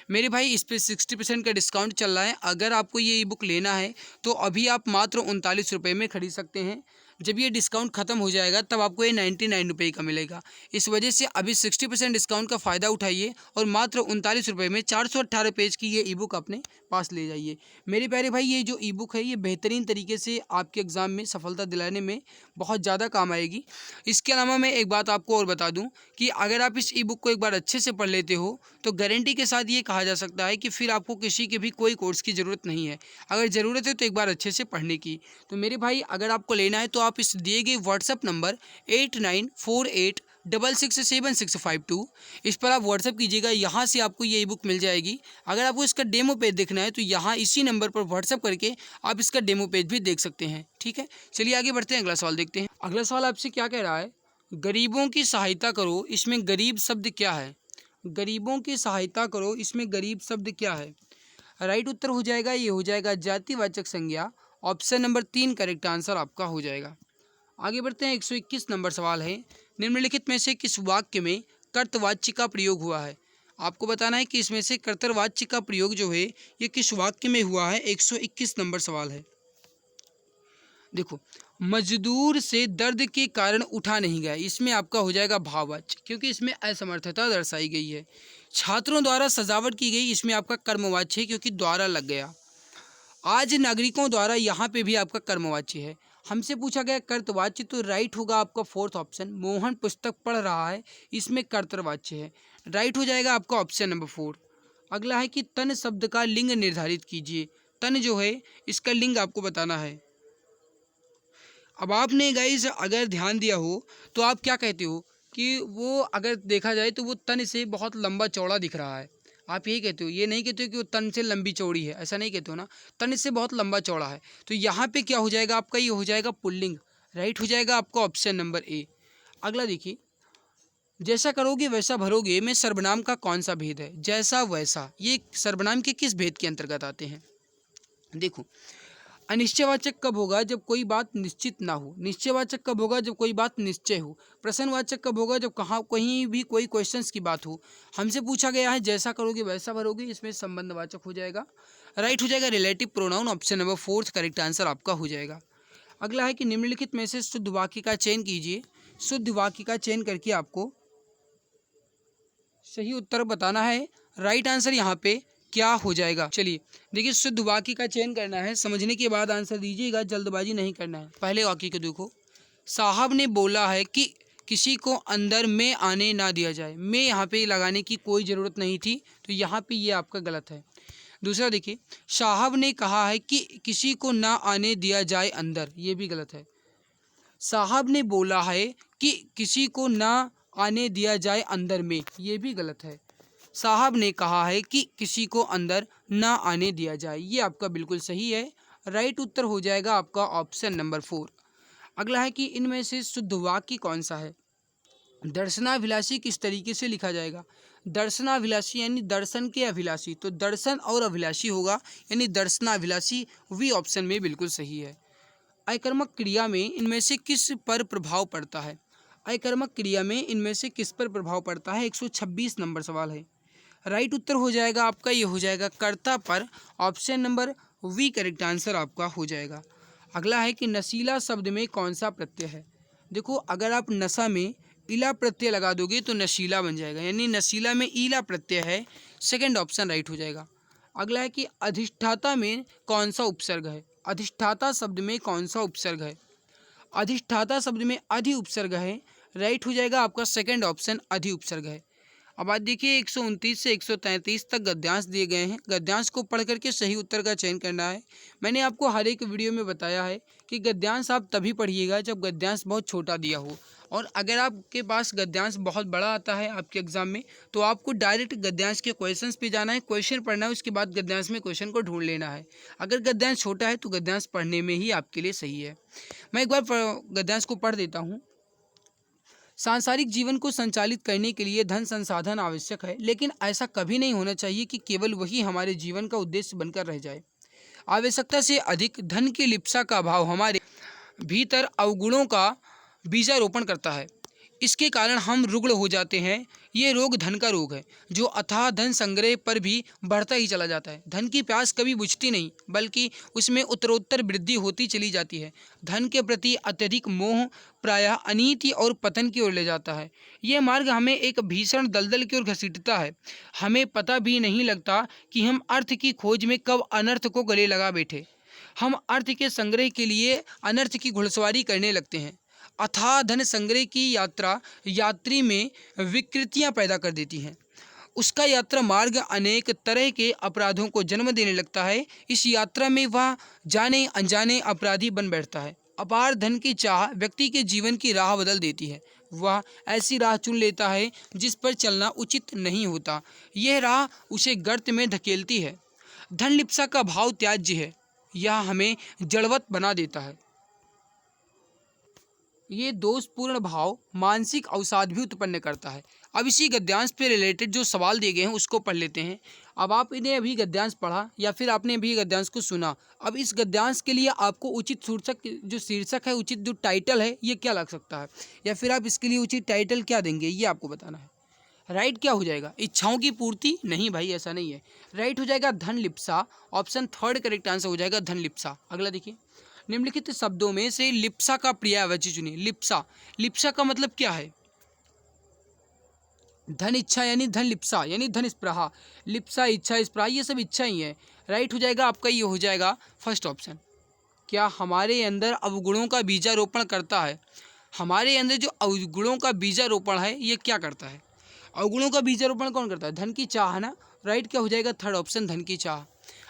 मेरे भाई। इस पर 60% का डिस्काउंट चल रहा है। अगर आपको ये ई बुक लेना है तो अभी आप मात्र 39 रुपये में खरीद सकते हैं। जब ये डिस्काउंट खत्म हो जाएगा तब आपको ये 99 रुपये का मिलेगा। इस वजह से अभी 60% डिस्काउंट का फ़ायदा उठाइए और मात्र 39 रुपये में 418 पेज की ये ई बुक अपने पास ले जाइए। मेरे प्यारे भाई ये जो ई बुक है ये बेहतरीन तरीके से आपके एग्ज़ाम में सफलता दिलाने में बहुत ज़्यादा काम आएगी। इसके अलावा मैं एक बात आपको और बता दूं कि अगर आप इस ई बुक को एक बार अच्छे से पढ़ लेते हो तो गारंटी के साथ ये कहा जा सकता है कि फिर आपको किसी के भी कोई कोर्स की ज़रूरत नहीं है। अगर ज़रूरत है तो एक बार अच्छे से पढ़ने की। तो मेरे भाई अगर आपको लेना है तो आप इस दिए गए व्हाट्सअप नंबर 8948667652 इस पर आप व्हाट्सअप कीजिएगा। यहाँ से आपको ये ई बुक मिल जाएगी। अगर आपको इसका डेमो पेज देखना है तो यहाँ इसी नंबर पर व्हाट्सअप करके आप इसका डेमो पेज भी देख सकते हैं। ठीक है, चलिए आगे बढ़ते हैं, अगला सवाल देखते हैं। अगला सवाल आपसे क्या कह रहा है, गरीबों की सहायता करो, इसमें गरीब शब्द क्या है। गरीबों की सहायता करो, इसमें गरीब शब्द क्या है। राइट उत्तर हो जाएगा ये हो जाएगा जातिवाचक संज्ञा। ऑप्शन नंबर 3 करेक्ट आंसर आपका हो जाएगा। आगे बढ़ते हैं, 121 नंबर सवाल है निम्नलिखित में से किस वाक्य में कर्तवाच्य का प्रयोग हुआ है। आपको बताना है कि इसमें से कर्तवाच्य का प्रयोग जो है ये किस वाक्य में हुआ है। 121 नंबर सवाल है। देखो मजदूर से दर्द के कारण उठा नहीं गया, इसमें आपका हो जाएगा भाववाच्य क्योंकि इसमें असमर्थता दर्शाई गई है। छात्रों द्वारा सजावट की गई, इसमें आपका कर्मवाच्य है क्योंकि द्वारा लग गया। आज नागरिकों द्वारा, यहाँ पे भी आपका कर्मवाच्य है। हमसे पूछा गया कर्तवाच्य तो राइट होगा आपका 4th ऑप्शन मोहन पुस्तक पढ़ रहा है, इसमें कर्तवाच्य है। राइट हो जाएगा आपका ऑप्शन नंबर 4। अगला है कि तन शब्द का लिंग निर्धारित कीजिए। तन जो है इसका लिंग आपको बताना है। अब आपने गाइस अगर ध्यान दिया हो तो आप क्या कहते हो कि वो अगर देखा जाए तो वो तन से बहुत लंबा चौड़ा दिख रहा है। आप यही कहते हो, ये नहीं कहते हो कि वो तन से लंबी चौड़ी है, ऐसा नहीं कहते हो ना। तन से बहुत लंबा चौड़ा है तो यहाँ पे क्या हो जाएगा आपका, ये हो जाएगा पुल्लिंग। राइट हो जाएगा आपका ऑप्शन नंबर ए। अगला देखिए, जैसा करोगे वैसा भरोगे में सर्वनाम का कौन सा भेद है। जैसा वैसा ये सर्वनाम के किस भेद के अंतर्गत आते हैं। देखो अनिश्चयवाचक कब होगा, जब कोई बात निश्चित ना हो। निश्चयवाचक कब होगा, जब कोई बात निश्चय हो। प्रश्नवाचक कब होगा, जब कहीं भी कोई क्वेश्चंस की बात हो। हमसे पूछा गया है जैसा करोगे वैसा भरोगे, इसमें संबंधवाचक हो जाएगा। राइट हो जाएगा relative pronoun. Option number 4 correct answer आपका हो जाएगा। अगला है कि निम्नलिखित में से शुद्ध वाक्य का चयन कीजिए। शुद्ध वाक्य का चयन करके आपको सही उत्तर बताना है। राइट आंसर यहाँ पे क्या हो जाएगा। चलिए देखिए, शुद्ध वाक्य का चयन करना है, समझने के बाद आंसर दीजिएगा, जल्दबाजी नहीं करना है। पहले वाक्य को देखो, साहब ने बोला है कि किसी को अंदर में आने ना दिया जाए। में यहाँ पे लगाने की कोई ज़रूरत नहीं थी, तो यहाँ पे ये आपका गलत है। दूसरा देखिए, साहब ने कहा है कि किसी को ना आने दिया जाए अंदर, ये भी गलत है। साहब ने बोला है कि किसी को ना आने दिया जाए अंदर में, ये भी गलत है। साहब ने कहा है कि किसी को अंदर ना आने दिया जाए, ये आपका बिल्कुल सही है। राइट उत्तर हो जाएगा आपका ऑप्शन नंबर 4। अगला है कि इनमें से शुद्ध वाक्य कौन सा है। दर्शनाभिलाषी किस तरीके से लिखा जाएगा। दर्शनाभिलाषी यानी दर्शन के अभिलाषी, तो दर्शन और अभिलाषी होगा, यानी दर्शनाभिलाषी भी ऑप्शन में बिल्कुल सही है। अकर्मक क्रिया में इनमें से किस पर प्रभाव पड़ता है। अकर्मक क्रिया में इनमें से किस पर प्रभाव पड़ता है, 126 नंबर सवाल है। राइट उत्तर हो जाएगा आपका, ये हो जाएगा कर्ता पर, option number B correct answer आपका हो जाएगा। अगला है कि नशीला शब्द में कौन सा प्रत्यय है। देखो, अगर आप नशा में इला प्रत्यय लगा दोगे तो नशीला बन जाएगा, यानी नशीला में ईला प्रत्यय है, सेकंड ऑप्शन राइट हो जाएगा। अगला है कि अधिष्ठाता में कौन सा उपसर्ग है। अधिष्ठाता शब्द में कौन सा उपसर्ग है। अधिष्ठाता शब्द में अधि उपसर्ग है, राइट हो जाएगा आपका सेकंड ऑप्शन अधि उपसर्ग है। अब आज देखिए 129 से 133 तक गद्यांश दिए गए हैं। गद्यांश को पढ़ करके सही उत्तर का चयन करना है। मैंने आपको हर एक वीडियो में बताया है कि गद्यांश आप तभी पढ़िएगा जब गद्यांश बहुत छोटा दिया हो, और अगर आपके पास गद्यांश बहुत बड़ा आता है आपके एग्जाम में, तो आपको डायरेक्ट गद्यांश के क्वेश्चंस पे जाना है, क्वेश्चन पढ़ना है, उसके बाद गद्यांश में क्वेश्चन को ढूंढ लेना है। अगर गद्यांश छोटा है तो गद्यांश पढ़ने में ही आपके लिए सही है। मैं एक बार गद्यांश को पढ़ देता हूँ। सांसारिक जीवन को संचालित करने के लिए धन संसाधन आवश्यक है, लेकिन ऐसा कभी नहीं होना चाहिए कि केवल वही हमारे जीवन का उद्देश्य बनकर रह जाए। आवश्यकता से अधिक धन की लिप्सा का भाव हमारे भीतर अवगुणों का बीजारोपण करता है। इसके कारण हम रुग्ण हो जाते हैं। ये रोग धन का रोग है, जो अथाह धन संग्रह पर भी बढ़ता ही चला जाता है। धन की प्यास कभी बुझती नहीं, बल्कि उसमें उत्तरोत्तर वृद्धि होती चली जाती है। धन के प्रति अत्यधिक मोह प्रायः अनीति और पतन की ओर ले जाता है। ये मार्ग हमें एक भीषण दलदल की ओर घसीटता है। हमें पता भी नहीं लगता कि हम अर्थ की खोज में कब अनर्थ को गले लगा बैठे। हम अर्थ के संग्रह के लिए अनर्थ की घुड़सवारी करने लगते हैं। अथाह धन संग्रह की यात्रा यात्री में विकृतियां पैदा कर देती हैं। उसका यात्रा मार्ग अनेक तरह के अपराधों को जन्म देने लगता है। इस यात्रा में वह जाने अनजाने अपराधी बन बैठता है। अपार धन की चाह व्यक्ति के जीवन की राह बदल देती है। वह ऐसी राह चुन लेता है जिस पर चलना उचित नहीं होता। यह राह उसे गर्त में धकेलती है। धन लिप्सा का भाव त्याज्य है। यह हमें जड़वत बना देता है। ये दोषपूर्ण भाव मानसिक अवसाद भी उत्पन्न करता है। अब इसी गद्यांश पे रिलेटेड जो सवाल दिए गए हैं उसको पढ़ लेते हैं। अब आप इन्हें अभी गद्यांश पढ़ा या फिर आपने अभी गद्यांश को सुना, अब इस गद्यांश के लिए आपको उचित शीर्षक है, उचित जो टाइटल है, ये क्या लग सकता है, या फिर आप इसके लिए उचित टाइटल क्या देंगे, ये आपको बताना है। राइट क्या हो जाएगा, इच्छाओं की पूर्ति? नहीं भाई, ऐसा नहीं है। राइट हो जाएगा धन Lipsa, option third correct answer हो जाएगा धन लिप्सा। अगला देखिए, निम्नलिखित शब्दों में से लिप्सा का पर्यायवाची चुनिए। लिप्सा, लिप्सा का मतलब क्या है? धन इच्छा यानी धन लिप्सा यानी धन स्पृहा। लिप्सा, इच्छा, स्पृहा, ये सब इच्छा ही है। राइट हो जाएगा आपका, ये हो जाएगा फर्स्ट ऑप्शन। क्या हमारे अंदर अवगुणों का बीजारोपण करता है? हमारे अंदर जो अवगुणों का बीजारोपण है ये क्या करता है? अवगुणों का बीजारोपण कौन करता है? धन की चाह है ना। राइट क्या हो जाएगा, थर्ड ऑप्शन धन की चाह।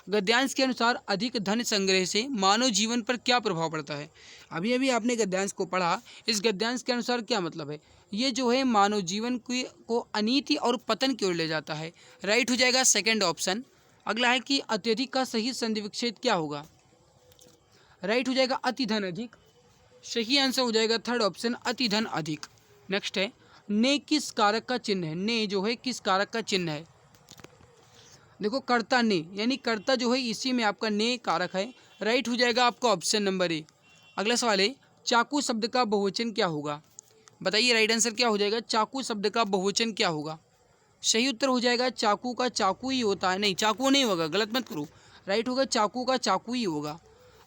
गद्यांश के अनुसार अधिक धन संग्रह से मानव जीवन पर क्या प्रभाव पड़ता है? अभी अभी आपने गद्यांश को पढ़ा, इस गद्यांश के अनुसार क्या मतलब है? ये जो है मानव जीवन को अनीति और पतन की ओर ले जाता है। राइट हो जाएगा सेकंड ऑप्शन। अगला है कि अत्यधिक का सही संधि विच्छेद क्या होगा? राइट हो जाएगा अति धन अधिक। सही आंसर हो जाएगा थर्ड ऑप्शन अति धन अधिक। नेक्स्ट है, ने किस कारक का चिन्ह है? ने जो है किस कारक का चिन्ह है? देखो, कर्ता ने, यानी कर्ता जो है इसी में आपका ने कारक है। राइट हो जाएगा आपका ऑप्शन नंबर ए। अगला सवाल है, चाकू शब्द का बहुवचन क्या होगा? बताइए राइट आंसर क्या हो जाएगा? चाकू शब्द का बहुवचन क्या होगा? सही उत्तर हो जाएगा चाकू का चाकू ही होता है। नहीं, चाकू नहीं होगा, गलत मत करो। राइट होगा चाकू का चाकू ही होगा।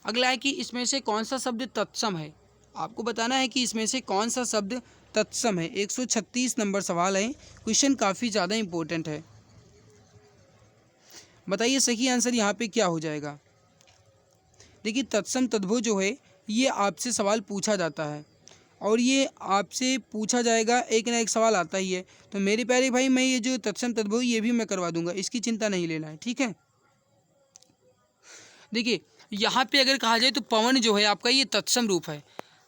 अगला है कि इसमें से कौन सा शब्द तत्सम है? आपको बताना है कि इसमें से कौन सा शब्द तत्सम है। 136 नंबर सवाल है, क्वेश्चन काफ़ी ज़्यादा इंपॉर्टेंट है। बताइए सही आंसर यहाँ पे क्या हो जाएगा। देखिए तत्सम तद्भव जो है ये आपसे सवाल पूछा जाता है और ये आपसे पूछा जाएगा, एक ना एक सवाल आता ही है। तो मेरे प्यारे भाई मैं ये जो तत्सम तद्भव ये भी मैं करवा दूंगा, इसकी चिंता नहीं लेना है, ठीक है। देखिए यहाँ पे अगर कहा जाए तो पवन जो है आपका ये तत्सम रूप है।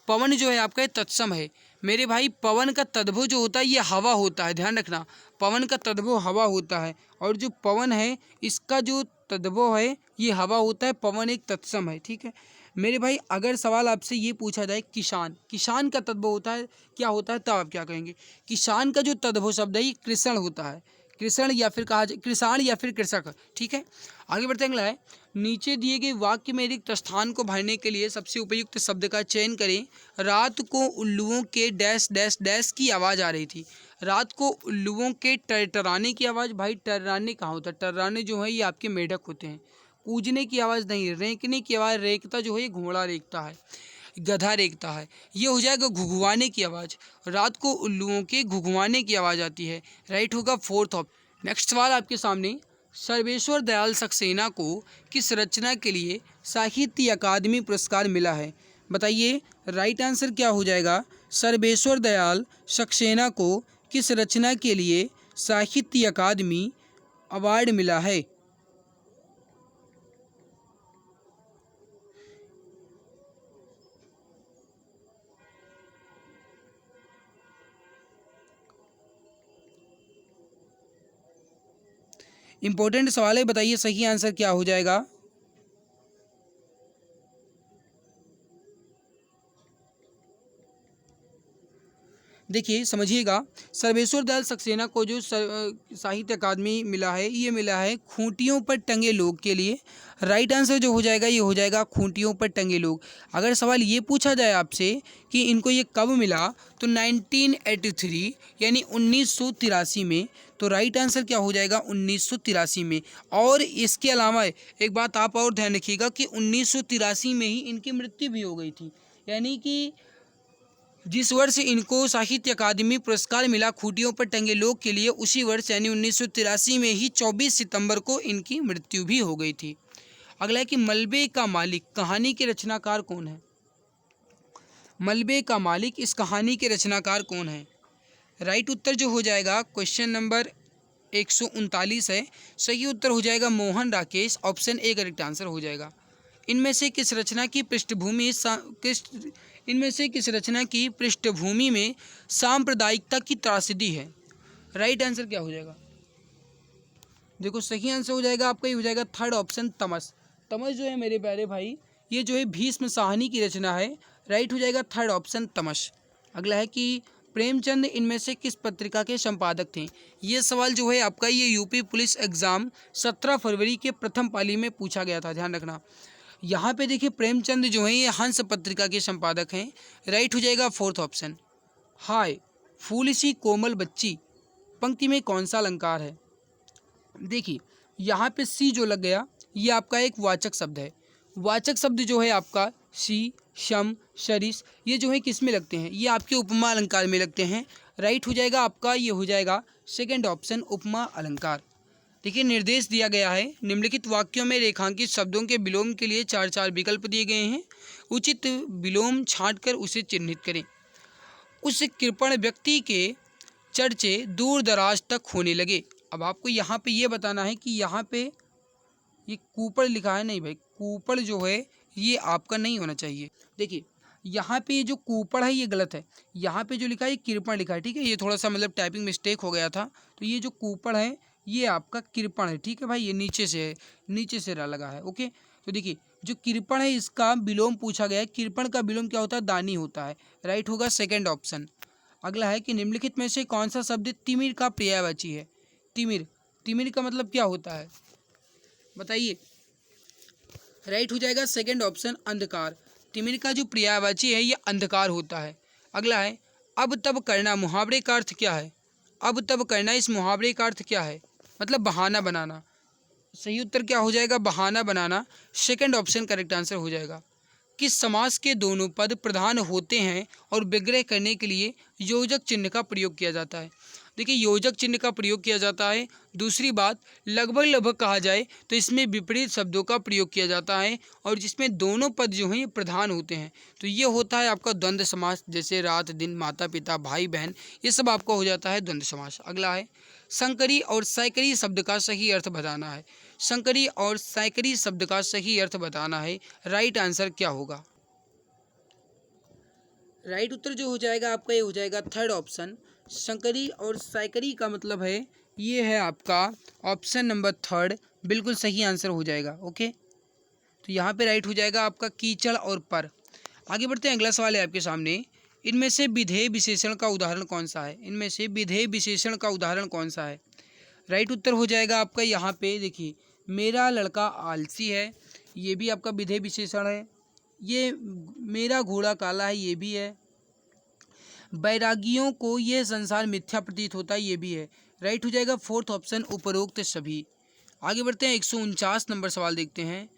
पवन जो है आपका ये तत्सम है मेरे भाई। पवन का तद्भव जो होता है ये हवा होता है, ध्यान रखना। पवन का तद्भव हवा होता है और जो पवन है इसका जो तद्भव है ये हवा होता है। पवन एक तत्सम है, ठीक है मेरे भाई। अगर सवाल आपसे ये पूछा जाए किसान, किसान का तद्भव होता है क्या होता है, तब आप क्या कहेंगे। किसान का जो तद्भव शब्द है ये कृषण होता है। कृषण या फिर कहा जाए किसान या फिर कृषक, ठीक है। आगे बढ़ते अगला है, नीचे दिए गए वाक्य में रिक्त स्थान को भरने के लिए सबसे उपयुक्त शब्द का चयन करें। रात को उल्लुओं के डैश डैश डैश की आवाज़ आ रही थी। रात को उल्लुओं के टरटराने की आवाज़। भाई टर्राने कहाँ होता है, टर्राने जो है ये आपके मेढक होते हैं। कूजने की आवाज़ नहीं, रेंकने की आवाज़। रेंकता जो है ये घोड़ा रेंकता है, गधा रेंकता है। ये हो जाएगा घुघुआने की आवाज़। रात को उल्लुओं के घुघुआने की आवाज़ आती है, राइट होगा फोर्थ ऑप्शन। नेक्स्ट सवाल आपके सामने, सर्वेश्वर दयाल सक्सेना को किस रचना के लिए साहित्य अकादमी पुरस्कार मिला है। बताइए राइट आंसर क्या हो जाएगा। सर्वेश्वर दयाल सक्सेना को किस रचना के लिए साहित्य अकादमी अवार्ड मिला है। इंपॉर्टेंट सवाल है, बताइए सही आंसर क्या हो जाएगा। देखिए समझिएगा, सर्वेश्वर दयाल सक्सेना को जो साहित्य अकादमी मिला है ये मिला है खूंटियों पर टंगे लोग के लिए। राइट आंसर जो हो जाएगा ये हो जाएगा खूंटियों पर टंगे लोग। अगर सवाल ये पूछा जाए आपसे कि इनको ये कब मिला तो 1983 यानी 1983 में। तो राइट आंसर क्या हो जाएगा 1983 में। और इसके अलावा एक बात आप और ध्यान रखिएगा कि 1983 में ही इनकी मृत्यु भी हो गई थी। यानी कि जिस वर्ष इनको साहित्य अकादमी पुरस्कार मिला खूंटियों पर टंगे लोग के लिए, उसी वर्ष यानी 1983 में ही 24 सितंबर को इनकी मृत्यु भी हो गई थी। अगला है कि मलबे का मालिक कहानी के रचनाकार कौन है। मलबे का मालिक इस कहानी के रचनाकार कौन है। राइट उत्तर जो हो जाएगा क्वेश्चन नंबर 139 है। सही उत्तर हो जाएगा Mohan Rakesh, option A correct answer हो जाएगा। इनमें से किस रचना की पृष्ठभूमि में सांप्रदायिकता की त्रासदी है। राइट आंसर क्या हो जाएगा। देखो सही आंसर हो जाएगा आपका ये हो जाएगा थर्ड ऑप्शन तमस। तमस जो है मेरे प्यारे भाई ये जो है भीष्म साहनी की रचना है। राइट हो जाएगा थर्ड ऑप्शन तमस। अगला है कि प्रेमचंद इनमें से किस पत्रिका के संपादक थे। ये सवाल जो है आपका ये यूपी पुलिस एग्जाम 17 फरवरी के प्रथम पाली में पूछा गया था, ध्यान रखना। यहाँ पे देखिए प्रेमचंद जो है ये हंस पत्रिका के संपादक हैं। राइट हो जाएगा फोर्थ ऑप्शन। हाय फूल सी कोमल बच्ची पंक्ति में कौन सा अलंकार है। देखिए यहाँ पे सी जो लग गया ये आपका एक वाचक शब्द है। वाचक शब्द जो है आपका सी, शम, शरीस ये जो है किस में लगते हैं, ये आपके उपमा अलंकार में लगते हैं। राइट हो जाएगा आपका ये हो जाएगा सेकेंड ऑप्शन उपमा अलंकार। देखिए निर्देश दिया गया है, निम्नलिखित वाक्यों में रेखांकित शब्दों के विलोम के लिए 4 विकल्प दिए गए हैं। उचित विलोम छांटकर उसे चिन्हित करें। उस कृपण व्यक्ति के चर्चे दूर दराज तक होने लगे। अब आपको यहाँ पे ये बताना है कि यहाँ पे ये कूपड़ लिखा है, नहीं भाई कूपड़ जो है ये आपका नहीं होना चाहिए। देखिए यहाँ पे ये जो कूपड़ है ये गलत है। यहाँ पे जो लिखा है ये कृपण लिखा है, ठीक है। ये थोड़ा सा मतलब टाइपिंग मिस्टेक हो गया था। तो ये जो कूपड़ है ये आपका कृपण है, ठीक है भाई। ये नीचे से है, नीचे से रा लगा है, ओके। तो देखिए जो कृपण है इसका विलोम पूछा गया है। कृपण का विलोम क्या होता है, दानी होता है। राइट होगा सेकेंड ऑप्शन। अगला है कि निम्नलिखित में से कौन सा शब्द तिमिर का पर्यायवाची है। तिमिर, तिमिर का मतलब क्या होता है बताइए। राइट हो जाएगा सेकेंड ऑप्शन अंधकार। तिमिर का जो पर्यायवाची है ये अंधकार होता है। अगला है अब तब करना मुहावरे का अर्थ क्या है। अब तब करना इस मुहावरे का अर्थ क्या है, मतलब बहाना बनाना। सही उत्तर क्या हो जाएगा बहाना बनाना। सेकंड ऑप्शन करेक्ट आंसर हो जाएगा। कि समास के दोनों पद प्रधान होते हैं और विग्रह करने के लिए योजक चिन्ह का प्रयोग किया जाता है। देखिए योजक चिन्ह का प्रयोग किया जाता है। दूसरी बात, लगभग लगभग कहा जाए तो इसमें विपरीत शब्दों का प्रयोग किया जाता है और जिसमें दोनों पद जो हैं ये प्रधान होते हैं। तो ये होता है आपका द्वंद्व समास, जैसे रात दिन, माता पिता, भाई बहन, ये सब आपका हो जाता है द्वंद्व समास। अगला है संकरी और सैकरी शब्द का सही अर्थ बताना है। संकरी और सैकरी शब्द का सही अर्थ बताना है। राइट आंसर क्या होगा? राइट उत्तर जो हो जाएगा आपका, ये हो जाएगा थर्ड ऑप्शन। संकरी और सैकरी का मतलब है, ये है आपका ऑप्शन नंबर थर्ड, बिल्कुल सही आंसर हो जाएगा। ओके, तो यहाँ पे राइट हो जाएगा आपका कीचड़ और पर। आगे बढ़ते हैं, अगला सवाल है आपके सामने। इनमें से विधेय विशेषण का उदाहरण कौन सा है? इनमें से विधेय विशेषण का उदाहरण कौन सा है? राइट उत्तर हो जाएगा आपका यहाँ पे, देखिए मेरा लड़का आलसी है, ये भी आपका विधेय विशेषण है। ये मेरा घोड़ा काला है, ये भी है। बैरागियों को यह संसार मिथ्या प्रतीत होता है, ये भी है। राइट हो जाएगा फोर्थ ऑप्शन, उपरोक्त सभी। आगे बढ़ते हैं, 149 नंबर सवाल देखते हैं।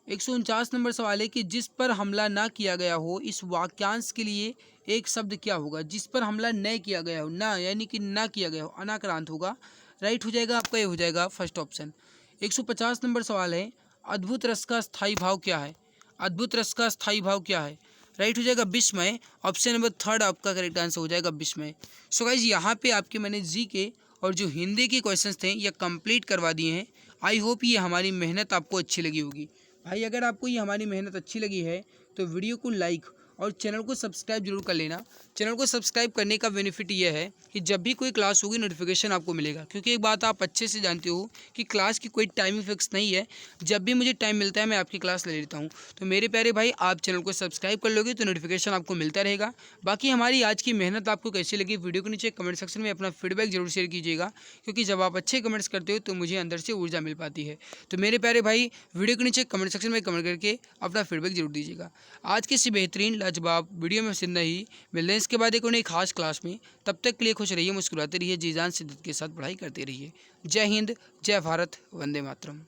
149 नंबर सवाल है कि जिस पर हमला ना किया गया हो, इस वाक्यांश के लिए एक शब्द क्या होगा? जिस पर हमला न किया गया हो, ना यानी कि ना किया गया हो, अनाक्रांत होगा। राइट हो जाएगा आपका, ये हो जाएगा फर्स्ट ऑप्शन। 150 नंबर सवाल है, अद्भुत रस का स्थायी भाव क्या है? अद्भुत रस का स्थायी भाव क्या है? राइट हो जाएगा विस्मय। ऑप्शन नंबर थर्ड आपका करेक्ट आंसर हो जाएगा विस्मय। सो गाइज यहाँ पे आपके मैंने जी के और जो हिंदी के क्वेश्चंस थे ये कंप्लीट करवा दिए हैं। आई होप ये हमारी मेहनत आपको अच्छी लगी होगी। भाई अगर आपको ये हमारी मेहनत अच्छी लगी है तो वीडियो को लाइक और चैनल को सब्सक्राइब जरूर कर लेना। चैनल को सब्सक्राइब करने का बेनिफिट ये है कि जब भी कोई क्लास होगी नोटिफिकेशन आपको मिलेगा, क्योंकि एक बात आप अच्छे से जानते हो कि क्लास की कोई टाइमिंग फिक्स नहीं है। जब भी मुझे टाइम मिलता है मैं आपकी क्लास ले लेता हूँ। तो मेरे प्यारे भाई, आप चैनल को सब्सक्राइब कर लोगे तो नोटिफिकेशन आपको मिलता रहेगा। बाकी हमारी आज की मेहनत आपको कैसी लगी, वीडियो के नीचे कमेंट सेक्शन में अपना फीडबैक जरूर शेयर कीजिएगा, क्योंकि जब आप अच्छे कमेंट्स करते हो तो मुझे अंदर से ऊर्जा मिल पाती है। तो मेरे प्यारे भाई, वीडियो के नीचे कमेंट सेक्शन में कमेंट करके अपना फीडबैक जरूर दीजिएगा। आज की इसी बेहतरीन लाजवाब वीडियो में सिंध ही मिलते हैं इसके बाद एक नई खास क्लास में। तब तक के लिए खुश रहिए, मुस्कुराते रहिए, जी जान शिद्दत के साथ पढ़ाई करते रहिए। जय हिंद, जय भारत, वंदे मातरम।